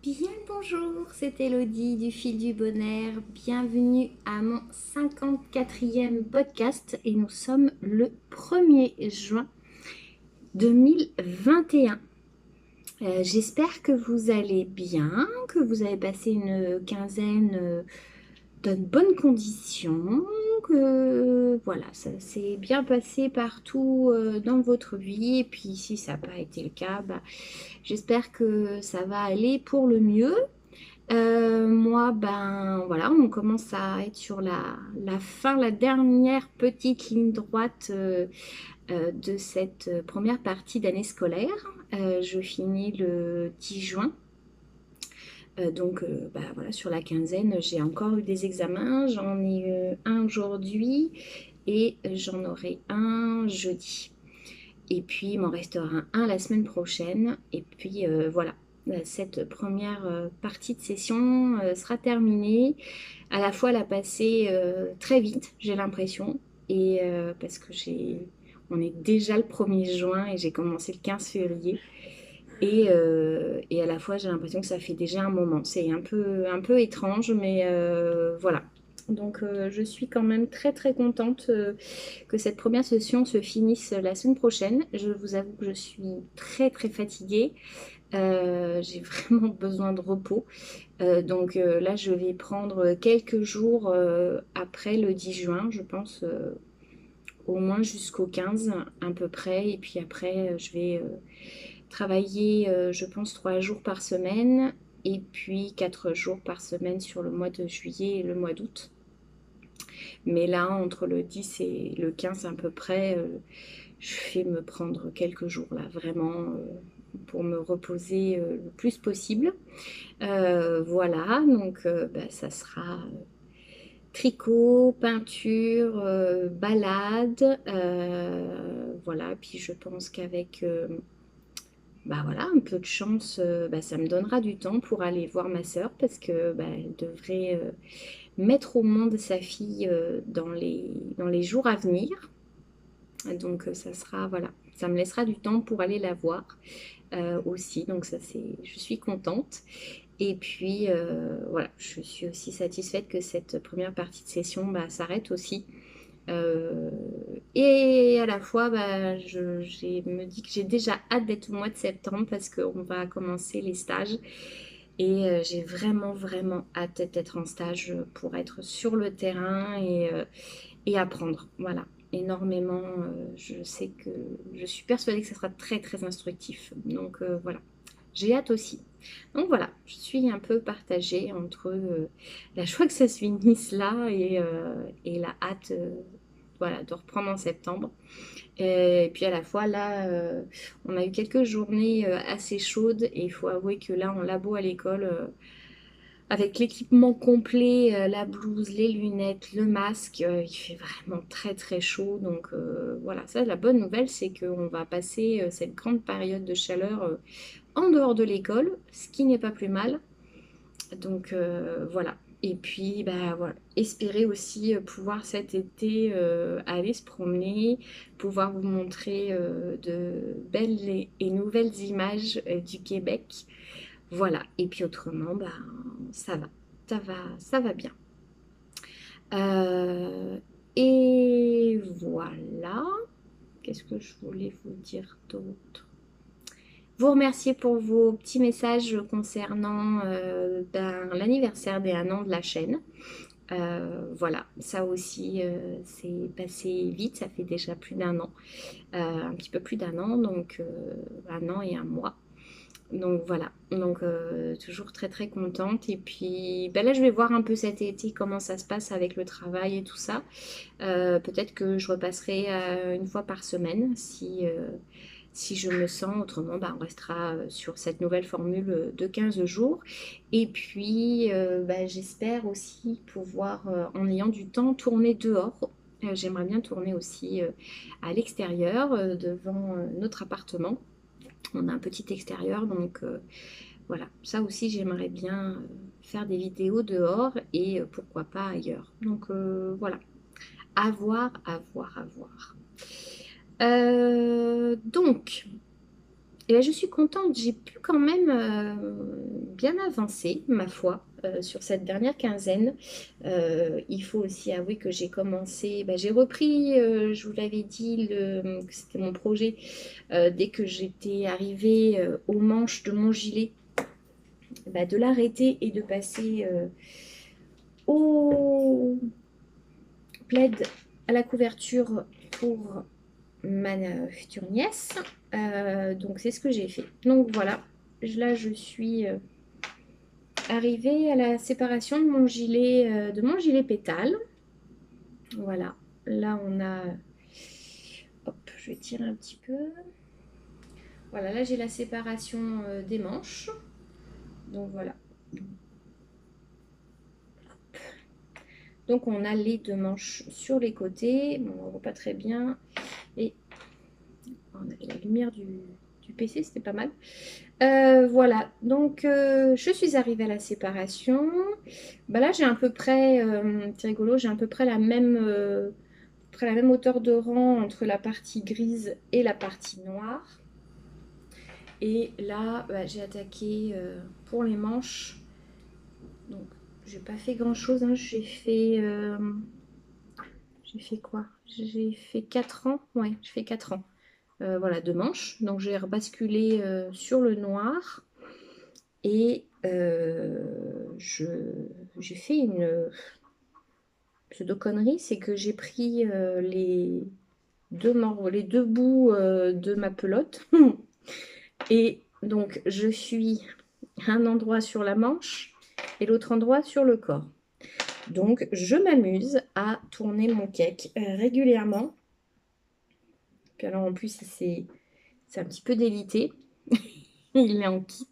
Bien le bonjour, c'est Elodie du Fil du Bonheur. Bienvenue à mon 54e podcast et nous sommes le 1er juin 2021. J'espère que vous allez bien, que vous avez passé une quinzaine dans de bonnes conditions, que voilà, ça s'est bien passé partout dans votre vie. Et puis si ça n'a pas été le cas, j'espère que ça va aller pour le mieux. Moi, ben voilà, on commence à être sur la fin, la dernière petite ligne droite de cette première partie d'année scolaire. Je finis le 10 juin. Voilà, sur la quinzaine, j'ai encore eu des examens. J'en ai eu un aujourd'hui et j'en aurai un jeudi. Et puis, il m'en restera un la semaine prochaine. Et puis, voilà, cette première partie de session sera terminée. À la fois, elle a passé très vite, j'ai l'impression. Et parce que on est déjà le 1er juin et j'ai commencé le 15 février. Et à la fois, j'ai l'impression que ça fait déjà un moment. C'est un peu étrange, mais voilà. Donc, je suis quand même très très contente que cette première session se finisse la semaine prochaine. Je vous avoue que je suis très très fatiguée. J'ai vraiment besoin de repos. Là, je vais prendre quelques jours après le 10 juin, je pense, au moins jusqu'au 15 à peu près. Et puis après, je vais travailler, je pense, 3 jours par semaine. Et puis 4 jours par semaine sur le mois de juillet et le mois d'août. Mais là, entre le 10 et le 15 à peu près, je vais me prendre quelques jours là, vraiment, pour me reposer le plus possible. Voilà, donc ça sera tricot, peinture, balade. Voilà, puis je pense qu'avec voilà, un peu de chance, ça me donnera du temps pour aller voir ma sœur parce que elle devrait mettre au monde sa fille dans les jours à venir. Donc ça sera, voilà, ça me laissera du temps pour aller la voir aussi. Donc ça, je suis contente. Et puis voilà, je suis aussi satisfaite que cette première partie de session s'arrête aussi. Euh, et à la fois, me dis que j'ai déjà hâte d'être au mois de septembre parce qu'on va commencer les stages. Et j'ai vraiment, vraiment hâte d'être en stage pour être sur le terrain et apprendre. Voilà, énormément. Je sais que je suis persuadée que ce sera très, très instructif. Donc voilà, j'ai hâte aussi. Donc voilà, je suis un peu partagée entre la joie que ça se finisse là et la hâte voilà, de reprendre en septembre. Et puis à la fois, là, on a eu quelques journées assez chaudes et il faut avouer que là, en labo à l'école, avec l'équipement complet, la blouse, les lunettes, le masque, il fait vraiment très très chaud. Donc voilà, ça, la bonne nouvelle, c'est qu'on va passer cette grande période de chaleur en dehors de l'école, ce qui n'est pas plus mal. Donc voilà. Et puis, voilà, espérer aussi pouvoir cet été aller se promener, pouvoir vous montrer de belles et nouvelles images du Québec. Voilà. Et puis autrement, ça va, ça va bien. Euh, et voilà. Qu'est-ce que je voulais vous dire d'autre? Vous remercier pour vos petits messages concernant l'anniversaire des 1 an de la chaîne. Voilà, ça aussi, c'est passé vite, ça fait déjà plus d'1 an, un petit peu plus d'1 an, donc 1 an et 1 mois. Donc voilà, donc toujours très très contente. Et puis là, je vais voir un peu cet été comment ça se passe avec le travail et tout ça. Peut-être que je repasserai une fois par semaine si je me sens. Autrement, on restera sur cette nouvelle formule de 15 jours. Et puis, j'espère aussi pouvoir, en ayant du temps, tourner dehors. J'aimerais bien tourner aussi à l'extérieur, devant notre appartement. On a un petit extérieur, donc voilà. Ça aussi, j'aimerais bien faire des vidéos dehors et pourquoi pas ailleurs. Donc voilà. À voir, à voir, à voir. Donc, je suis contente. J'ai pu quand même bien avancé, ma foi, sur cette dernière quinzaine. Il faut aussi avouer que j'ai commencé, j'ai repris, je vous l'avais dit, que c'était mon projet, dès que j'étais arrivée aux manches de mon gilet, de l'arrêter et de passer au plaid à la couverture pour ma future nièce. Donc c'est ce que j'ai fait. Donc voilà, là je suis arrivée à la séparation de mon gilet pétale. Voilà, là on a, hop, je vais tirer un petit peu. Voilà, là j'ai la séparation des manches. Donc voilà. Donc on a les deux manches sur les côtés. Bon, on ne voit pas très bien. Et on a la lumière du PC, c'était pas mal. Voilà, donc je suis arrivée à la séparation. Là j'ai à peu près, c'est rigolo, j'ai à peu près la même hauteur de rang entre la partie grise et la partie noire. Et là, j'ai attaqué pour les manches. Donc, j'ai pas fait grand chose, hein. J'ai fait quoi? J'ai fait 4 ans. Ouais, j'ai fait 4 ans. Voilà, 2 manches. Donc, j'ai rebasculé sur le noir. Et j'ai fait une pseudo-connerie, c'est que j'ai pris les deux bouts de ma pelote. Et donc, je suis un endroit sur la manche et l'autre endroit sur le corps. Donc, je m'amuse à tourner mon cake régulièrement. Puis alors, en plus, c'est un petit peu délité. Il est en kit.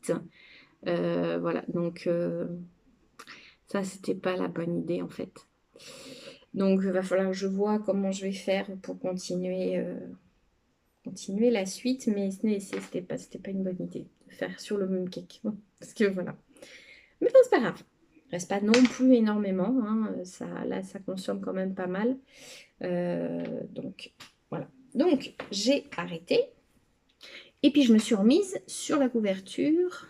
Voilà, donc ça, c'était pas la bonne idée, en fait. Donc, il va falloir que je vois comment je vais faire pour continuer la suite. Mais c'était pas une bonne idée de faire sur le même cake. Parce que voilà. Mais bon, c'est pas grave. Reste pas non plus énormément. Hein. Là, ça consomme quand même pas mal. Donc, voilà. Donc, j'ai arrêté. Et puis, je me suis remise sur la couverture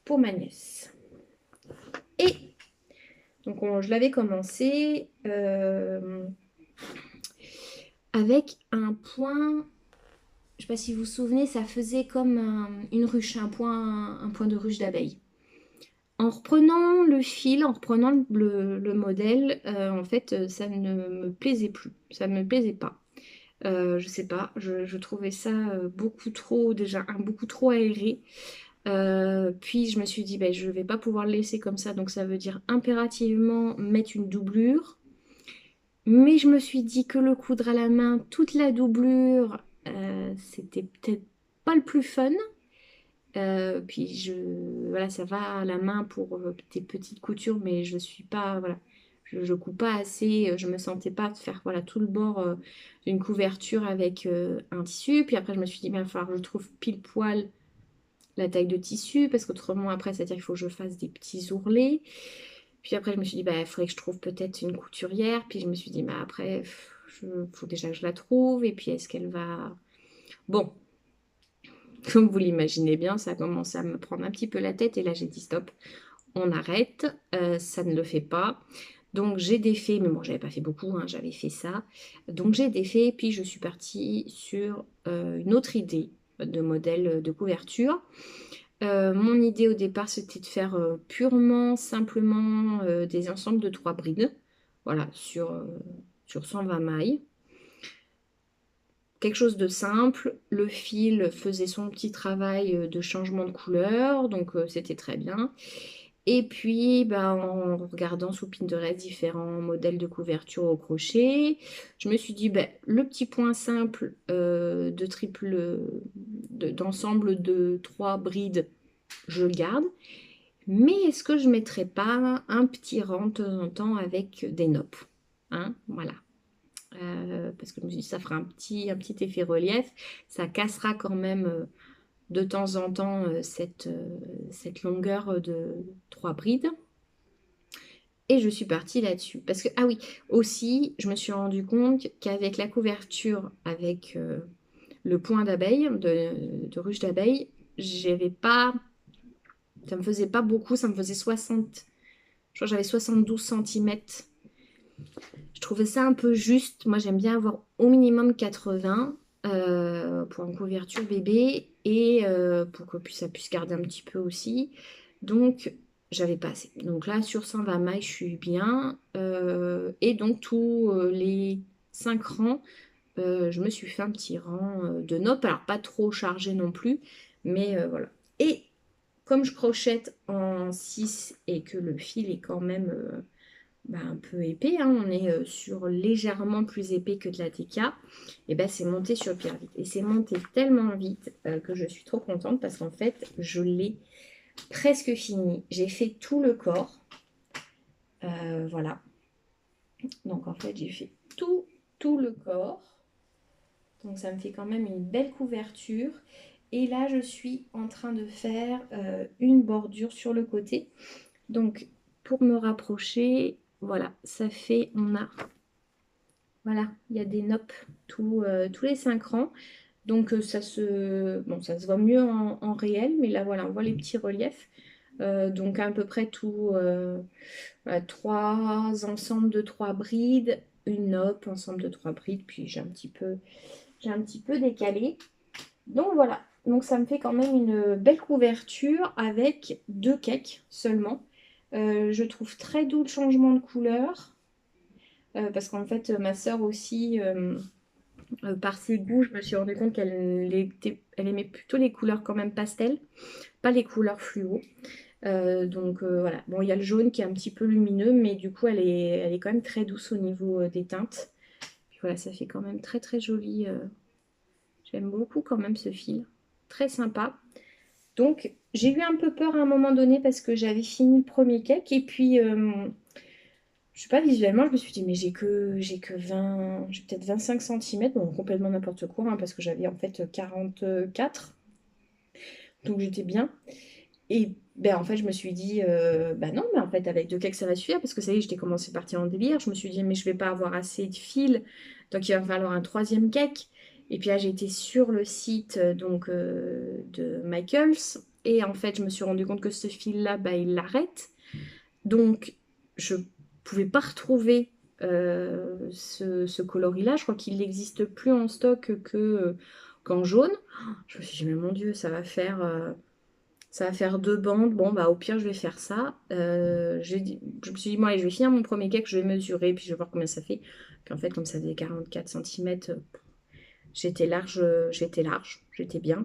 pour ma nièce. Et donc, je l'avais commencé avec un point. Je ne sais pas si vous vous souvenez, ça faisait comme une ruche, un point de ruche d'abeille. En reprenant le fil, en reprenant le modèle, en fait, ça ne me plaisait plus. Ça ne me plaisait pas. Je sais pas, je trouvais ça beaucoup trop, déjà, beaucoup trop aéré. Puis je me suis dit, je ne vais pas pouvoir le laisser comme ça, donc ça veut dire impérativement mettre une doublure. Mais je me suis dit que le coudre à la main, toute la doublure, c'était peut-être pas le plus fun. Puis voilà, ça va à la main pour des petites coutures, mais je suis pas, voilà, je couds pas assez, je me sentais pas de faire voilà tout le bord d'une couverture avec un tissu. Puis après, je me suis dit, il va falloir que je trouve pile poil la taille de tissu, parce qu'autrement, après, c'est-à-dire qu'il faut que je fasse des petits ourlets. Puis après, je me suis dit, il faudrait que je trouve peut-être une couturière. Puis je me suis dit, après, faut déjà que je la trouve. Et puis, est-ce qu'elle va... Bon, comme vous l'imaginez bien, ça a commencé à me prendre un petit peu la tête. Et là, j'ai dit, stop, on arrête. Ça ne le fait pas. Donc, j'ai défait. Mais bon, j'avais pas fait beaucoup, hein, j'avais fait ça. Donc, j'ai défait. Puis, je suis partie sur une autre idée de modèle de couverture. Mon idée au départ, c'était de faire purement, simplement des ensembles de 3 brides. Voilà, sur 120 mailles. Quelque chose de simple. Le fil faisait son petit travail de changement de couleur, donc c'était très bien. Et puis, en regardant sous Pinterest différents modèles de couverture au crochet, je me suis dit, le petit point simple d'ensemble de 3 brides, je le garde. Mais est-ce que je ne mettrais pas un petit rang de temps en temps avec des noppes, hein, voilà. Parce que je me suis dit, ça fera un petit effet relief. Ça cassera quand même de temps en temps cette longueur de 3 brides. Et je suis partie là-dessus. Parce que, ah oui, aussi, je me suis rendu compte qu'avec la couverture, avec le point d'abeille, de ruche d'abeille, j'avais pas Ça me faisait pas beaucoup, ça me faisait 60, je crois que j'avais 72 centimètres. Je trouvais ça un peu juste. Moi, j'aime bien avoir au minimum 80 pour une couverture bébé et pour que ça puisse garder un petit peu aussi. Donc, j'avais pas assez. Donc là, sur 120 mailles, je suis bien. Et donc, tous les 5 rangs, je me suis fait un petit rang de nopp. Alors, pas trop chargé non plus, mais voilà. Et comme je crochette en 6 et que le fil est quand même un peu épais, hein, on est sur légèrement plus épais que de la TK, et ben c'est monté sur pierre vite. Et c'est monté tellement vite que je suis trop contente parce qu'en fait, je l'ai presque fini. J'ai fait tout le corps. Voilà. Donc en fait, j'ai fait tout le corps. Donc ça me fait quand même une belle couverture. Et là, je suis en train de faire une bordure sur le côté. Donc, pour me rapprocher, voilà, ça fait, voilà, il y a des noppes tous les 5 rangs. Donc, ça se voit mieux en réel, mais là, voilà, on voit les petits reliefs. Donc, à peu près voilà, 3 ensembles de 3 brides, une noppe, ensemble de 3 brides, puis j'ai un petit peu décalé. Donc voilà, donc ça me fait quand même une belle couverture avec 2 cakes seulement. Je trouve très doux le changement de couleur parce qu'en fait ma soeur aussi, par ses goûts, je me suis rendu compte elle aimait plutôt les couleurs quand même pastel, pas les couleurs fluo. Donc voilà, bon il y a le jaune qui est un petit peu lumineux, mais du coup elle est quand même très douce au niveau des teintes. Puis voilà, ça fait quand même très très joli. J'aime beaucoup quand même ce fil, très sympa. Donc, j'ai eu un peu peur à un moment donné parce que j'avais fini le premier cake et puis, je sais pas, visuellement, je me suis dit, mais j'ai que 20, j'ai peut-être 25 centimètres, bon, complètement n'importe quoi, hein, parce que j'avais en fait 44, donc j'étais bien. Et ben, en fait, je me suis dit, bah non, mais en fait, avec 2 cakes, ça va suffire parce que ça y est, j'étais commencé à partir en délire. Je me suis dit, mais je vais pas avoir assez de fil, donc il va me falloir un troisième cake. Et puis là, j'ai été sur le site de Michaels. Et en fait, je me suis rendu compte que ce fil-là, bah, il l'arrête. Donc, je pouvais pas retrouver ce coloris-là. Je crois qu'il n'existe plus en stock qu'en jaune. Je me suis dit, mais mon Dieu, ça va faire 2 bandes. Bon, bah au pire, je vais faire ça. Je me suis dit, bon, allez, je vais finir mon premier cake, je vais mesurer, puis je vais voir combien ça fait. Puis en fait, comme ça faisait 44 centimètres, j'étais large, j'étais bien.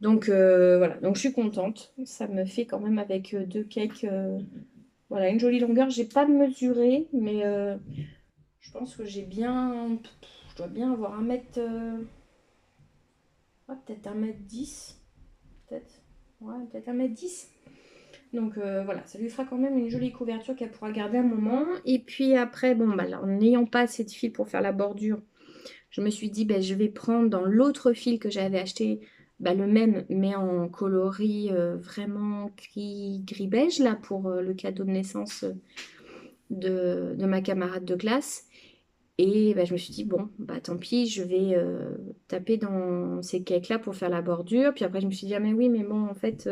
Donc voilà, donc je suis contente. Ça me fait quand même avec 2 cakes, voilà, une jolie longueur. J'ai pas mesuré, mais je pense que je dois bien avoir 1 mètre, peut-être 1 mètre 10, peut-être. Ouais, peut-être 1 mètre 10. Donc voilà, ça lui fera quand même une jolie couverture qu'elle pourra garder un moment. Et puis après, bon, bah, là, en n'ayant pas assez de fil pour faire la bordure, je me suis dit, bah, je vais prendre dans l'autre fil que j'avais acheté, bah, le même, mais en coloris vraiment gris-beige, là, pour le cadeau de naissance de ma camarade de classe. Et bah, je me suis dit, bon, bah tant pis, je vais taper dans ces cakes-là pour faire la bordure. Puis après, je me suis dit, ah mais oui, mais bon, en fait,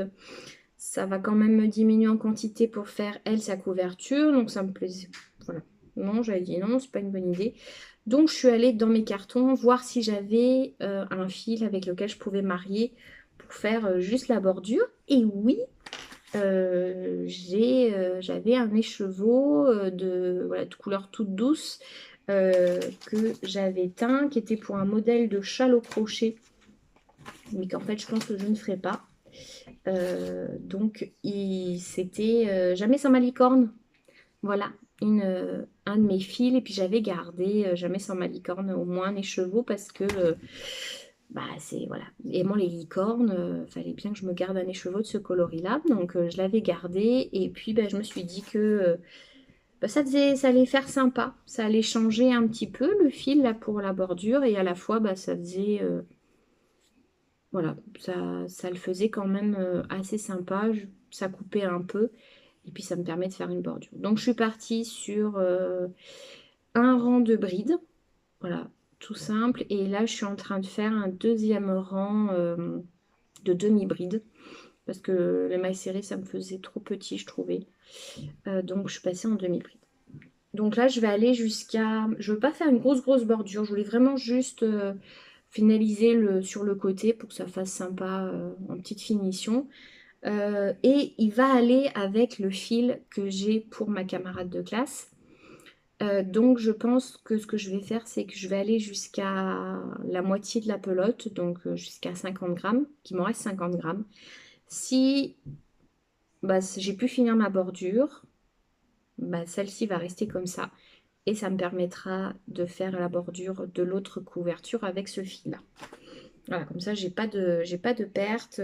ça va quand même me diminuer en quantité pour faire, elle, sa couverture. Donc ça me plaisait. Voilà. Non, j'avais dit non, c'est pas une bonne idée. Donc je suis allée dans mes cartons voir si j'avais un fil avec lequel je pouvais marier pour faire juste la bordure. Et oui, j'avais un écheveau voilà, de couleur toute douce que j'avais teint, qui était pour un modèle de châle au crochet, mais qu'en fait je pense que je ne ferai pas. Donc c'était Jamais sans malicorne. Voilà, un de mes fils. Et puis j'avais gardé Jamais sans malicorne, au moins un écheveau, parce que bah c'est voilà. Aimant les licornes, fallait bien que je me garde un écheveau de ce coloris-là. Donc je l'avais gardé. Et puis bah, je me suis dit que bah, ça allait faire sympa. Ça allait changer un petit peu le fil là pour la bordure. Et à la fois, bah, ça faisait. Voilà, ça le faisait quand même assez sympa. Ça coupait un peu. Et puis ça me permet de faire une bordure. Donc je suis partie sur un rang de brides. Voilà, tout simple. Et là je suis en train de faire un deuxième rang de demi-bride. Parce que les mailles serrées, ça me faisait trop petit, je trouvais. Donc, je suis passée en demi-bride. Donc là, je vais aller jusqu'à... Je veux pas faire une grosse bordure. Je voulais vraiment juste finaliser sur le côté pour que ça fasse sympa en petite finition. Et il va aller avec le fil que j'ai pour ma camarade de classe. Donc je pense que ce que je vais faire, c'est que je vais aller jusqu'à la moitié de la pelote, donc jusqu'à 50 grammes, qu'il m'en reste 50 grammes. Si j'ai pu finir ma bordure, celle-ci va rester comme ça. Et ça me permettra de faire la bordure de l'autre couverture avec ce fil-là. Voilà, comme ça, j'ai pas de perte.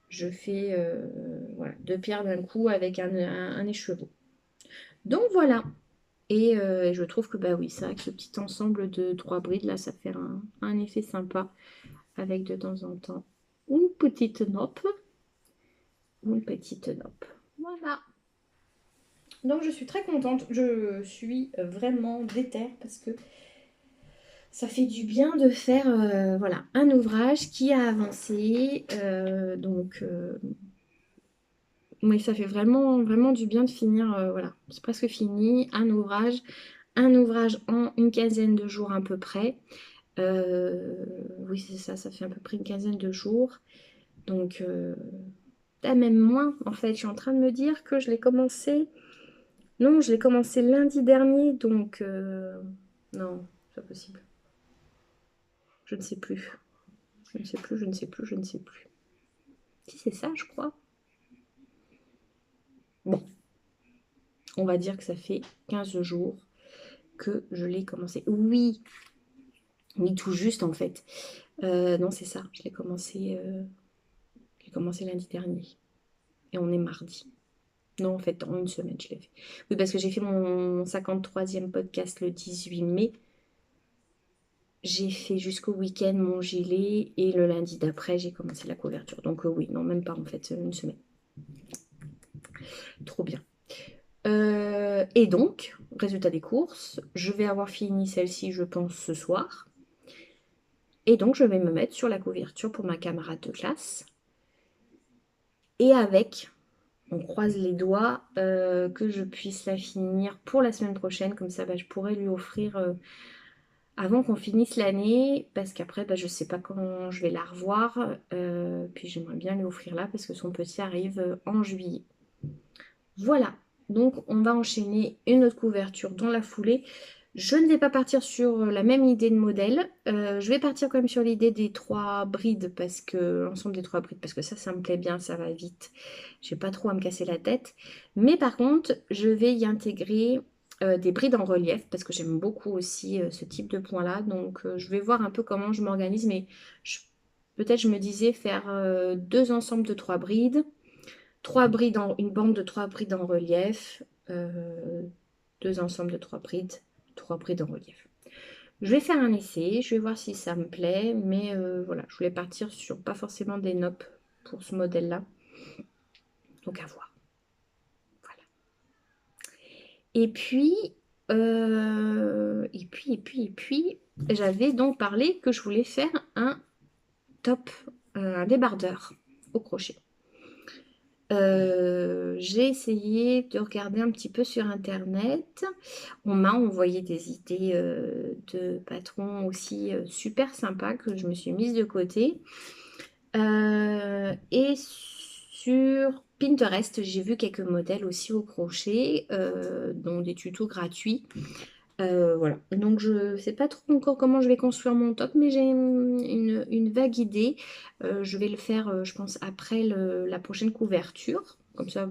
Je fais voilà, deux pierres d'un coup avec un écheveau. Donc voilà. Et je trouve que oui, c'est vrai que ce petit ensemble de 3 brides, là, ça fait un effet sympa. Avec de temps en temps une petite nope. Une petite nope. Voilà. Donc je suis très contente. Je suis vraiment déter parce que ça fait du bien de faire voilà, un ouvrage qui a avancé. Oui, ça fait vraiment du bien de finir. Voilà, c'est presque fini. Un ouvrage en une quinzaine de jours à peu près. Oui, c'est ça, ça fait à peu près une quinzaine de jours. Donc, même moins en fait. Je suis en train de me dire que je l'ai commencé. Non, je l'ai commencé lundi dernier, donc non, c'est pas possible. Je ne sais plus. Je ne sais plus, je ne sais plus, je ne sais plus. Si c'est ça, je crois. Bon, on va dire que ça fait 15 jours que je l'ai commencé. Oui, oui, tout juste en fait. Non, c'est ça, je l'ai commencé lundi dernier. Et on est mardi. Non, en fait, en une semaine, je l'ai fait. Oui, parce que j'ai fait mon 53e podcast le 18 mai. J'ai fait jusqu'au week-end mon gilet et le lundi d'après, j'ai commencé la couverture. Donc oui, non, même pas en fait, une semaine. Trop bien. Et donc, résultat des courses, je vais avoir fini celle-ci, je pense, ce soir. Et donc, je vais me mettre sur la couverture pour ma camarade de classe. Et avec, on croise les doigts, que je puisse la finir pour la semaine prochaine. Comme ça, je pourrais lui offrir avant qu'on finisse l'année. Parce qu'après, je ne sais pas quand je vais la revoir. Puis j'aimerais bien lui offrir là parce que son petit arrive en juillet. Voilà. Donc, on va enchaîner une autre couverture dans la foulée. Je ne vais pas partir sur la même idée de modèle. Je vais partir quand même sur l'idée des 3 brides, parce que l'ensemble des 3 brides, parce que ça me plaît bien, ça va vite. J'ai pas trop à me casser la tête. Mais par contre, je vais y intégrer des brides en relief, parce que j'aime beaucoup aussi ce type de point-là. Donc, je vais voir un peu comment je m'organise, mais peut-être je me disais faire 2 ensembles de 3 brides. 3 brides une bande de 3 brides en relief, 2 ensembles de 3 brides en relief. Je vais faire un essai, je vais voir si ça me plaît, mais voilà, je voulais partir sur pas forcément des nopes pour ce modèle-là. Donc à voir. Voilà. Et puis, j'avais donc parlé que je voulais faire un top, un débardeur au crochet. J'ai essayé de regarder un petit peu sur internet. On m'a envoyé des idées de patrons aussi super sympas que je me suis mise de côté. Et sur Pinterest, j'ai vu quelques modèles aussi au crochet, dont des tutos gratuits. Voilà, donc je ne sais pas trop encore comment je vais construire mon top, mais j'ai une vague idée. Je vais le faire, je pense, après la prochaine couverture. Comme ça,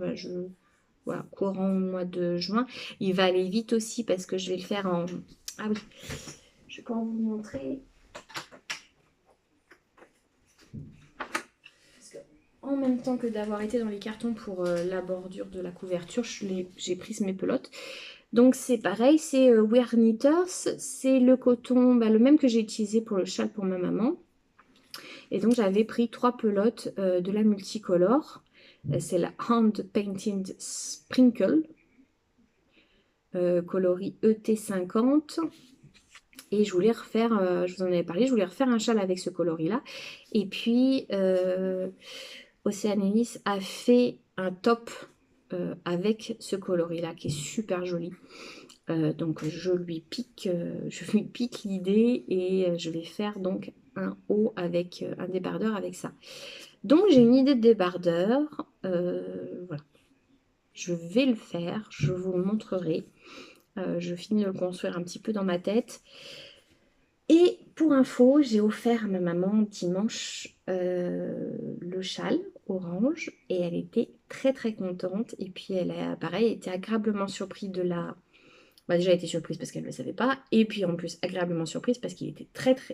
voilà, courant mois de juin. Il va aller vite aussi parce que je vais le faire en... Ah oui, je vais quand vous montrer. Parce que en même temps que d'avoir été dans les cartons pour la bordure de la couverture, j'ai pris mes pelotes. Donc c'est pareil, c'est Wear Knitters, c'est le coton, le même que j'ai utilisé pour le châle pour ma maman. Et donc j'avais pris 3 pelotes de la multicolore. C'est la Hand Painted Sprinkle, coloris ET50. Et je voulais refaire, je vous en avais parlé, je voulais refaire un châle avec ce coloris-là. Et puis, Océanélis a fait un top avec ce coloris-là qui est super joli. Donc je lui pique l'idée et je vais faire donc un haut avec un débardeur avec ça. Donc j'ai une idée de débardeur. Voilà. Je vais le faire, je vous le montrerai. Je finis de le construire un petit peu dans ma tête. Et pour info, j'ai offert à ma maman dimanche le châle orange et elle était très très contente. Et puis elle a pareil été agréablement surprise de la... Bah, déjà, elle était surprise parce qu'elle ne le savait pas. Et puis en plus, agréablement surprise parce qu'il était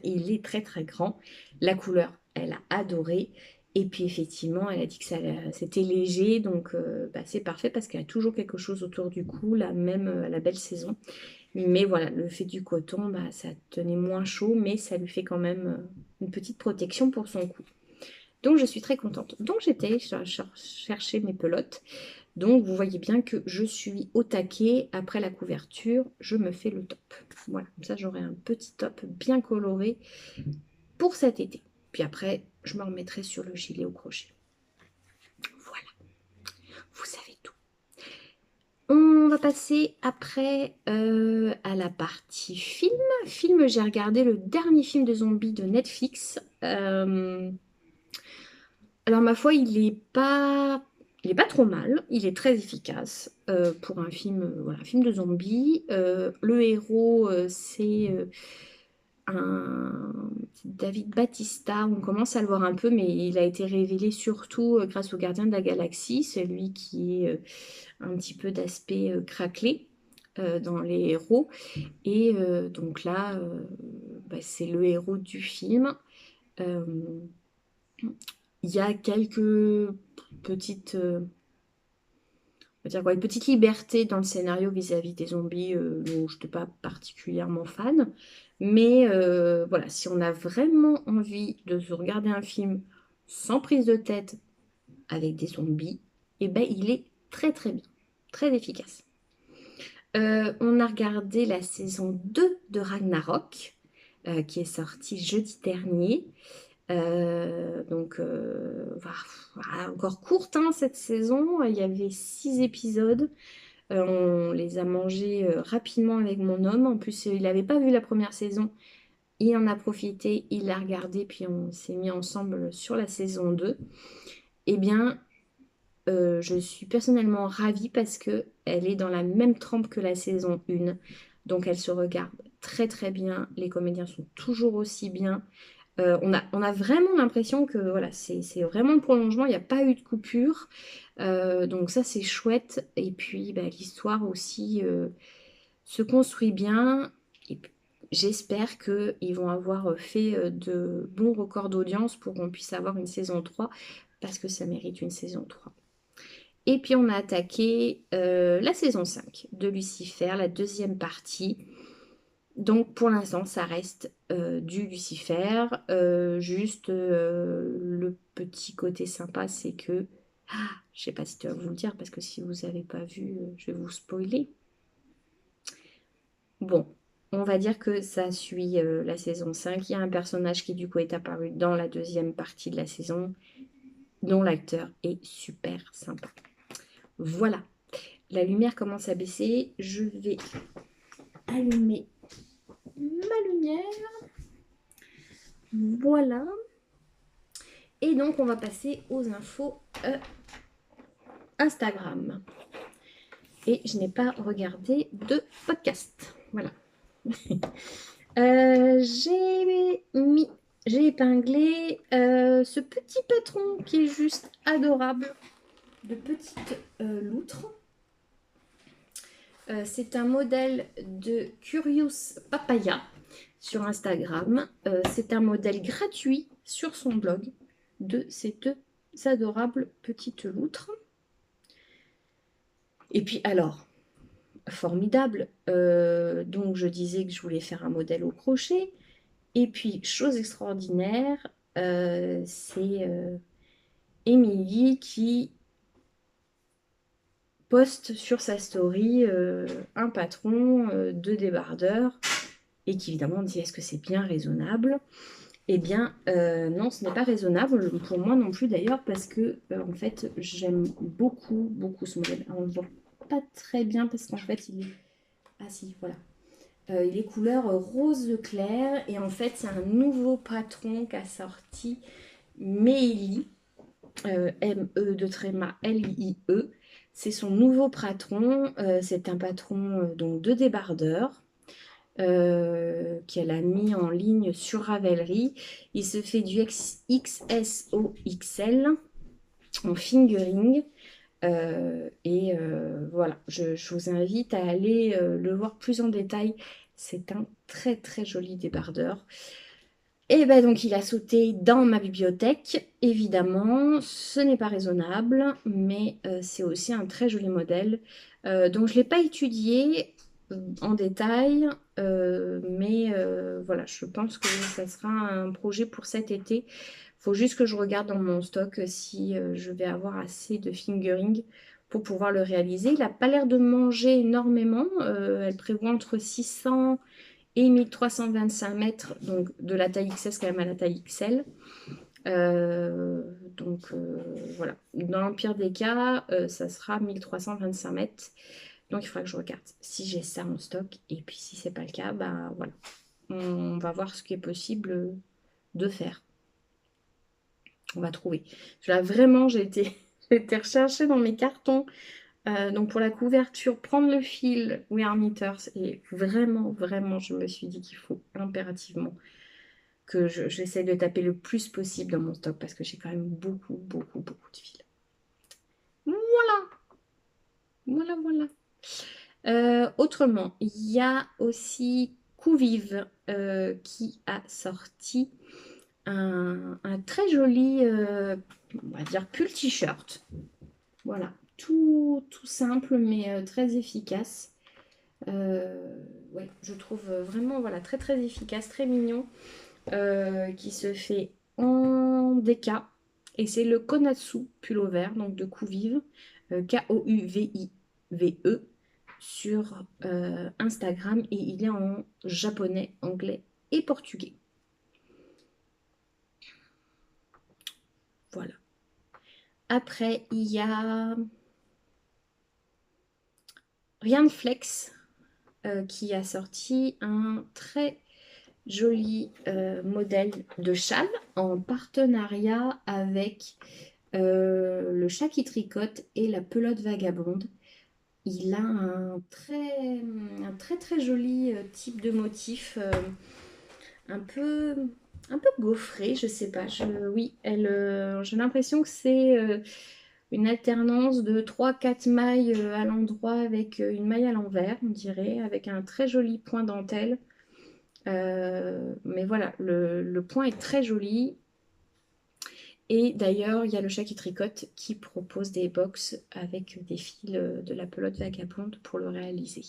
il est très très grand. La couleur, elle a adoré. Et puis effectivement, elle a dit que c'était léger. Donc bah, c'est parfait parce qu'elle a toujours quelque chose autour du cou, là, même à la belle saison. Mais voilà, le fait du coton, bah, ça tenait moins chaud, mais ça lui fait quand même une petite protection pour son cou. Donc je suis très contente. Donc j'étais chercher mes pelotes. Donc vous voyez bien que je suis au taquet. Après la couverture, je me fais le top. Voilà, comme ça j'aurai un petit top bien coloré pour cet été. Puis après, je me remettrai sur le gilet au crochet. Voilà, vous savez tout. On va passer après à la partie film. Film, j'ai regardé le dernier film de zombies de Netflix. Alors ma foi, il est pas trop mal. Il est très efficace pour un film, voilà, un film de zombies. Le héros, c'est un David Battista. On commence à le voir un peu, mais il a été révélé surtout grâce au Gardien de la Galaxie. C'est lui qui est un petit peu d'aspect craquelé dans les héros. Et donc là, bah, c'est le héros du film. Euh, il y a quelques petites, on va dire quoi, une petite liberté dans le scénario vis-à-vis des zombies dont je n'étais pas particulièrement fan. Mais voilà, si on a vraiment envie de se regarder un film sans prise de tête avec des zombies, eh ben, il est très très bien, très efficace. On a regardé la saison 2 de Ragnarok, qui est sortie jeudi dernier. Donc, voilà, encore courte hein, cette saison. Il y avait 6 épisodes. On les a mangés rapidement avec mon homme. En plus, il n'avait pas vu la première saison. Il en a profité, il l'a regardé, puis on s'est mis ensemble sur la saison 2. Eh bien, je suis personnellement ravie parce que elle est dans la même trempe que la saison 1. Donc, elle se regarde très très bien. Les comédiens sont toujours aussi bien. On a vraiment l'impression que voilà, c'est vraiment le prolongement, il n'y a pas eu de coupure. Donc ça, c'est chouette. Et puis, bah, l'histoire aussi se construit bien. Et j'espère qu'ils vont avoir fait de bons records d'audience pour qu'on puisse avoir une saison 3 parce que ça mérite une saison 3. Et puis, on a attaqué la saison 5 de Lucifer, la deuxième partie. Donc pour l'instant, ça reste du Lucifer. Juste le petit côté sympa, c'est que... Ah, je sais pas si tu vas vous le dire, parce que si vous n'avez pas vu, je vais vous spoiler. Bon, on va dire que ça suit la saison 5. Il y a un personnage qui du coup est apparu dans la deuxième partie de la saison, dont l'acteur est super sympa. Voilà, la lumière commence à baisser. Je vais allumer ma lumière. Voilà. Et donc, on va passer aux infos Instagram. Et je n'ai pas regardé de podcast. Voilà. J'ai épinglé ce petit patron qui est juste adorable de petite loutre. C'est un modèle de Curious Papaya sur Instagram. C'est un modèle gratuit sur son blog de ces deux adorables petites loutres. Et puis alors, formidable, donc je disais que je voulais faire un modèle au crochet. Et puis, chose extraordinaire, c'est Émilie qui poste sur sa story un patron de débardeur et qu'évidemment on dit est-ce que c'est bien raisonnable? Eh bien, non, ce n'est pas raisonnable, pour moi non plus d'ailleurs, parce que en fait, j'aime beaucoup, beaucoup ce modèle. Alors, on ne le voit pas très bien parce qu'en fait, il est... Ah si, voilà. Il est couleur rose clair et en fait, c'est un nouveau patron qu'a sorti Meili, M-E de tréma L-I-I-E. C'est son nouveau patron, c'est un patron donc de débardeur qu'elle a mis en ligne sur Ravelry. Il se fait du XS au XL en fingering. Voilà, je vous invite à aller le voir plus en détail. C'est un très très joli débardeur. Et ben donc il a sauté dans ma bibliothèque, évidemment, ce n'est pas raisonnable, mais c'est aussi un très joli modèle. Donc je ne l'ai pas étudié en détail, voilà, je pense que ça sera un projet pour cet été. Il faut juste que je regarde dans mon stock si je vais avoir assez de fingering pour pouvoir le réaliser. Il n'a pas l'air de manger énormément, elle prévoit entre 600 et 1325 mètres, donc de la taille XS quand même à la taille XL. Voilà, dans l'empire des cas, ça sera 1325 mètres. Donc il faudra que je regarde si j'ai ça en stock. Et puis si c'est pas le cas, bah voilà. On va voir ce qui est possible de faire. On va trouver. Là vraiment, j'ai été rechercher dans mes cartons. Donc pour la couverture, prendre le fil We Are Knitters. Et vraiment, vraiment, je me suis dit qu'il faut impérativement que j'essaie de taper le plus possible dans mon stock parce que j'ai quand même beaucoup, beaucoup, beaucoup de fils. Voilà, voilà, voilà. Autrement, il y a aussi Couvive qui a sorti un très joli, on va dire, pull t-shirt. Voilà, tout simple mais très efficace. Ouais, je trouve vraiment voilà, très très efficace, très mignon. Qui se fait en déca. Et c'est le Konatsu pullover, donc de Couvive, K-O-U-V-I-V-E, sur Instagram. Et il est en japonais, anglais et portugais. Voilà. Après, il y a Rien de Flex qui a sorti un très joli modèle de châle en partenariat avec le chat qui tricote et la pelote vagabonde. Il a un très très joli type de motif, un peu, un peu gaufré, je sais pas. Oui, j'ai l'impression que c'est une alternance de trois quatre mailles à l'endroit avec une maille à l'envers, on dirait, avec un très joli point dentelle. Mais voilà, le point est très joli. Et d'ailleurs, il y a le chat qui tricote qui propose des box avec des fils de la pelote vagabonde pour le réaliser.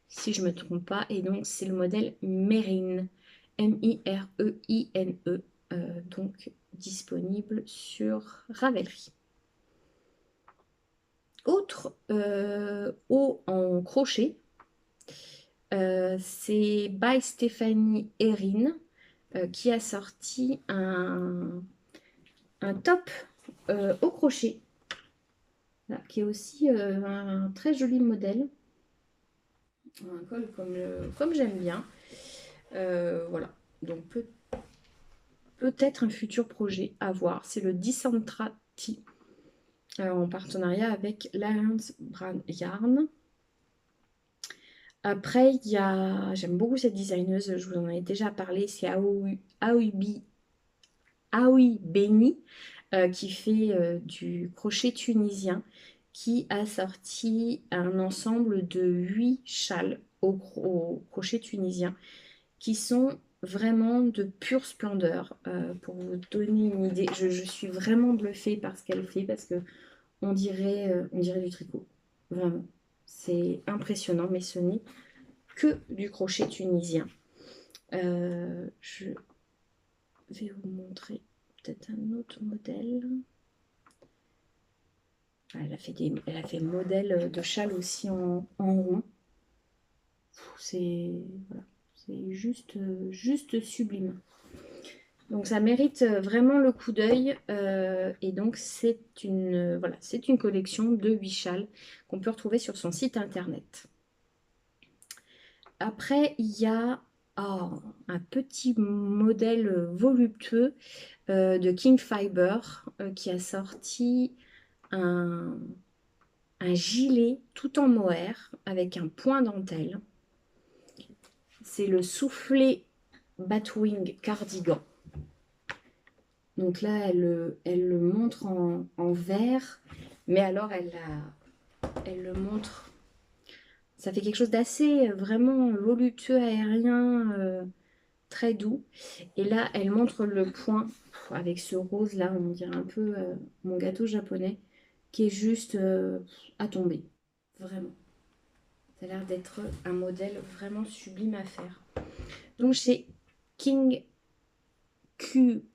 Si je ne me trompe pas. Et donc, c'est le modèle Merine. M-I-R-E-I-N-E. Donc, disponible sur Ravelry. Autre haut en crochet, c'est by Stéphanie Erin qui a sorti un top au crochet, là, qui est aussi un très joli modèle. Un col comme j'aime bien. Voilà, donc peut-être un futur projet à voir. C'est le Dicentrati en partenariat avec Lions Brand Yarn. Après, j'aime beaucoup cette designeuse, je vous en ai déjà parlé, c'est Aoi Beni qui fait du crochet tunisien, qui a sorti un ensemble de 8 châles au crochet tunisien qui sont vraiment de pure splendeur. Pour vous donner une idée, je suis vraiment bluffée par ce qu'elle fait parce que on dirait du tricot. Vraiment, c'est impressionnant, mais ce n'est que du crochet tunisien. Je vais vous montrer peut-être un autre modèle. Elle a fait modèle de châle aussi en rond. C'est voilà, C'est juste sublime. Donc ça mérite vraiment le coup d'œil. Et donc c'est voilà, c'est une collection de 8 châles qu'on peut retrouver sur son site internet. Après, il y a un petit modèle voluptueux de King Fiber qui a sorti un gilet tout en mohair avec un point dentelle. C'est le soufflé Batwing Cardigan. Donc là, elle le montre en vert, mais alors elle le montre. Ça fait quelque chose d'assez vraiment voluptueux, aérien, très doux. Et là, elle montre le point avec ce rose là, on dirait un peu mon gâteau japonais, qui est juste à tomber. Vraiment. Ça a l'air d'être un modèle vraiment sublime à faire. Donc chez King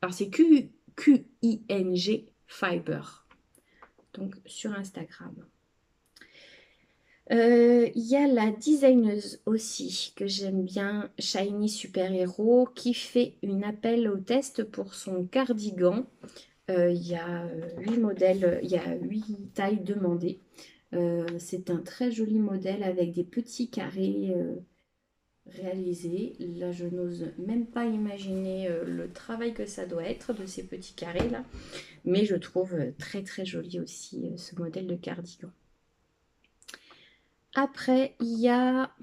alors c'est QING Fiber. Donc sur Instagram. Il y a la designeuse aussi que j'aime bien, Shiny Super Hero, qui fait une appel au test pour son cardigan. Il y a 8 modèles, il y a 8 tailles demandées. C'est un très joli modèle avec des petits carrés réalisés. Là, je n'ose même pas imaginer le travail que ça doit être de ces petits carrés là. Mais je trouve très très joli aussi ce modèle de cardigan. Après, il y a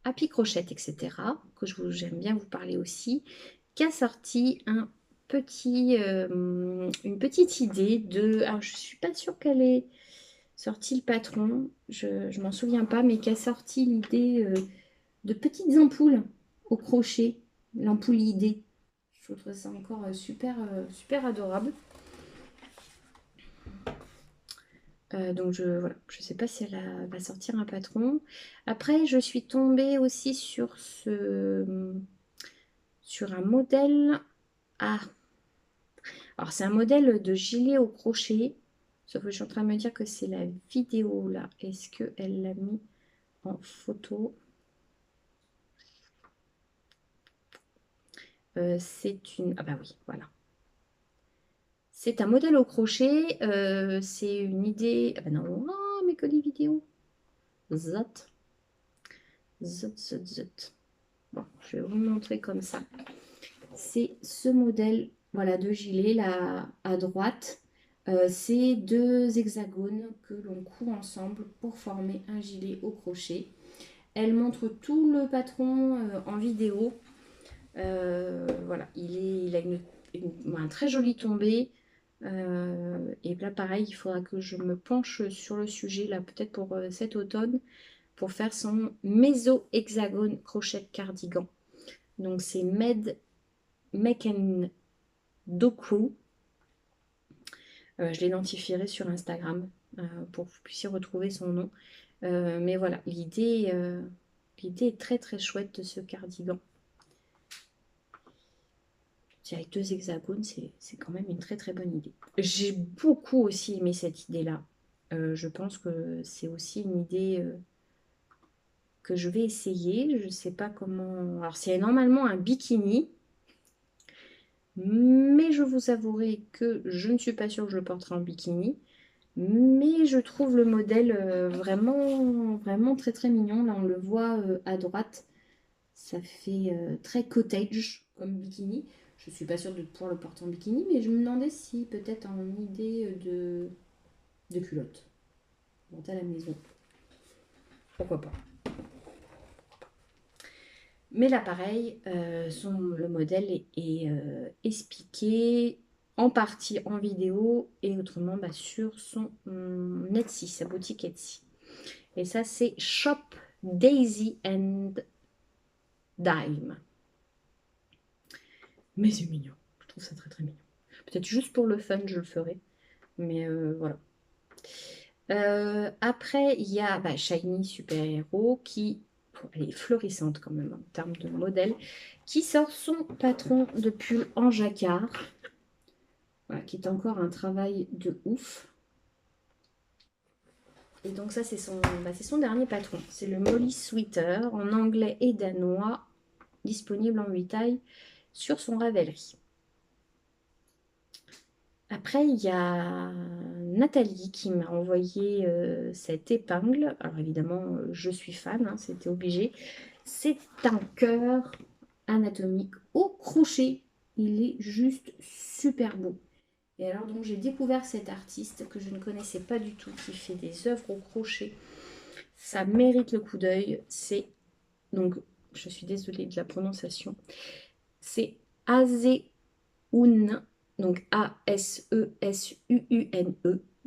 Happy Crochet, etc., que j'aime bien vous parler aussi, qui a sorti une petite idée de... Alors, je ne suis pas sûre qu'elle ait sorti le patron, je ne m'en souviens pas, mais qui a sorti l'idée de petites ampoules au crochet, l'ampoule idée. Je trouve ça encore super adorable. Donc voilà, je ne sais pas si elle va sortir un patron. Après, je suis tombée aussi sur un modèle. Ah, alors c'est un modèle de gilet au crochet. Sauf que je suis en train de me dire que c'est la vidéo là. Est-ce qu'elle l'a mis en photo? C'est une... Ah bah oui, voilà. C'est un modèle au crochet. C'est une idée... Ah bah non, oh, mais que des vidéos. Zot. Zot, zot, zot. Bon, je vais vous montrer comme ça. C'est ce modèle voilà, de gilet là à droite. C'est 2 hexagones que l'on coud ensemble pour former un gilet au crochet. Elle montre tout le patron en vidéo. Voilà, il a un très joli tombé. Et là, pareil, il faudra que je me penche sur le sujet, là, peut-être pour cet automne, pour faire son méso-hexagone crochet cardigan. Donc, c'est Make Doku. Je l'identifierai sur Instagram pour que vous puissiez retrouver son nom. Mais voilà, l'idée est très très chouette de ce cardigan. Avec 2 hexagones, c'est quand même une très très bonne idée. J'ai beaucoup aussi aimé cette idée-là. Je pense que c'est aussi une idée que je vais essayer. Je ne sais pas comment... Alors c'est normalement un bikini. Mais je vous avouerai que je ne suis pas sûre que je le porterai en bikini. Mais je trouve le modèle vraiment très très mignon. Là, on le voit à droite. Ça fait très cottage comme bikini. Je ne suis pas sûre de pouvoir le porter en bikini, mais je me demandais si peut-être en idée de culotte. Bon, à la maison. Pourquoi pas. Mais là, pareil, le modèle est expliqué en partie en vidéo et autrement sur son Etsy, sa boutique Etsy. Et ça, c'est Shop Daisy and Dime. Mais c'est mignon. Je trouve ça très très mignon. Peut-être juste pour le fun, je le ferai. Mais voilà. Après, il y a Shiny Super Hero qui, elle est florissante quand même en termes de modèle, qui sort son patron de pull en jacquard. Voilà, qui est encore un travail de ouf. Et donc ça, c'est son dernier patron. C'est le Molly Sweater en anglais et danois, disponible en 8 tailles sur son Ravelry. Après, il y a Nathalie qui m'a envoyé cette épingle. Alors évidemment, je suis fan, hein, c'était obligé. C'est un cœur anatomique au crochet. Il est juste super beau. Et alors donc j'ai découvert cet artiste que je ne connaissais pas du tout, qui fait des œuvres au crochet. Ça mérite le coup d'œil. C'est donc, je suis désolée de la prononciation. C'est Aseune, donc Asesuune,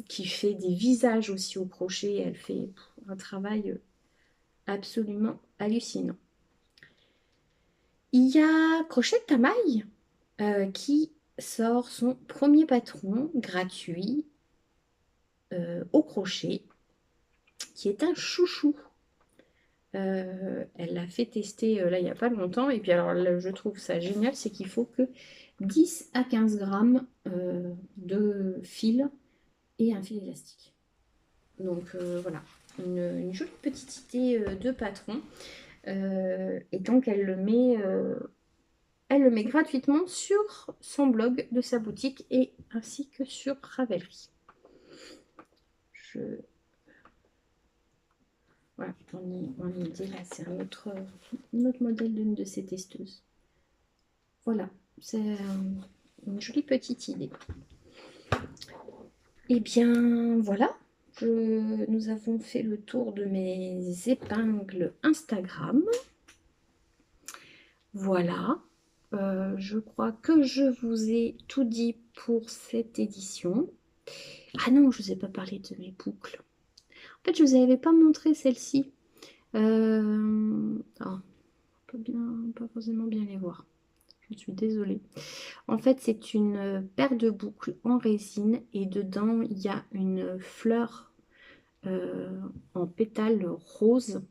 qui fait des visages aussi au crochet. Elle fait un travail absolument hallucinant. Il y a Crochet de Tamaille qui sort son premier patron gratuit au crochet, qui est un chouchou. Elle l'a fait tester là il n'y a pas longtemps. Et puis alors là, je trouve ça génial, c'est qu'il faut que 10 à 15 grammes de fil et un fil élastique. Donc voilà, une jolie petite idée de patron. Et donc elle le met gratuitement sur son blog de sa boutique et ainsi que sur Ravelry. Voilà, on y était là, c'est un autre modèle d'une de ces testeuses. Voilà, c'est une jolie petite idée. Et bien voilà, nous avons fait le tour de mes épingles Instagram. Voilà, je crois que je vous ai tout dit pour cette édition. Ah non, je ne vous ai pas parlé de mes boucles. En fait, je ne vous avais pas montré celle-ci. Pas forcément bien les voir. Je suis désolée. En fait, c'est une paire de boucles en résine et dedans, il y a une fleur en pétales rose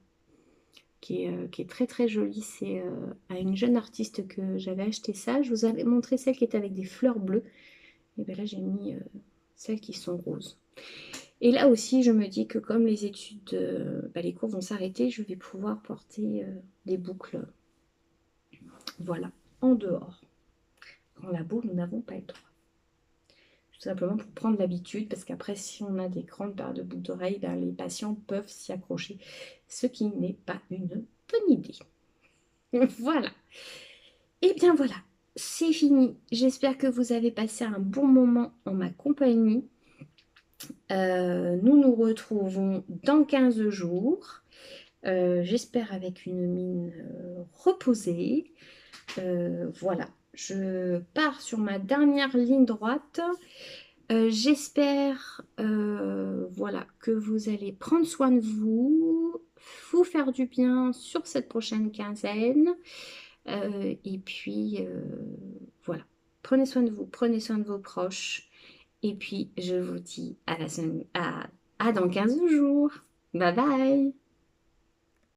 qui est très très jolie. C'est à une jeune artiste que j'avais acheté ça. Je vous avais montré celle qui était avec des fleurs bleues. Et bien là, j'ai mis celles qui sont roses. Et là aussi, je me dis que comme les études, les cours vont s'arrêter, je vais pouvoir porter des boucles, voilà, en dehors. Quand labo, nous n'avons pas le droit. Tout simplement pour prendre l'habitude, parce qu'après, si on a des grandes paires de boucles d'oreilles, les patients peuvent s'y accrocher, ce qui n'est pas une bonne idée. Voilà. Et bien voilà, c'est fini. J'espère que vous avez passé un bon moment en ma compagnie. Nous nous retrouvons dans 15 jours. J'espère avec une mine reposée. Voilà, je pars sur ma dernière ligne droite. J'espère voilà, que vous allez prendre soin de vous faire du bien sur cette prochaine quinzaine. Et puis voilà, prenez soin de vous, prenez soin de vos proches. Et puis je vous dis à dans 15 jours. Bye bye!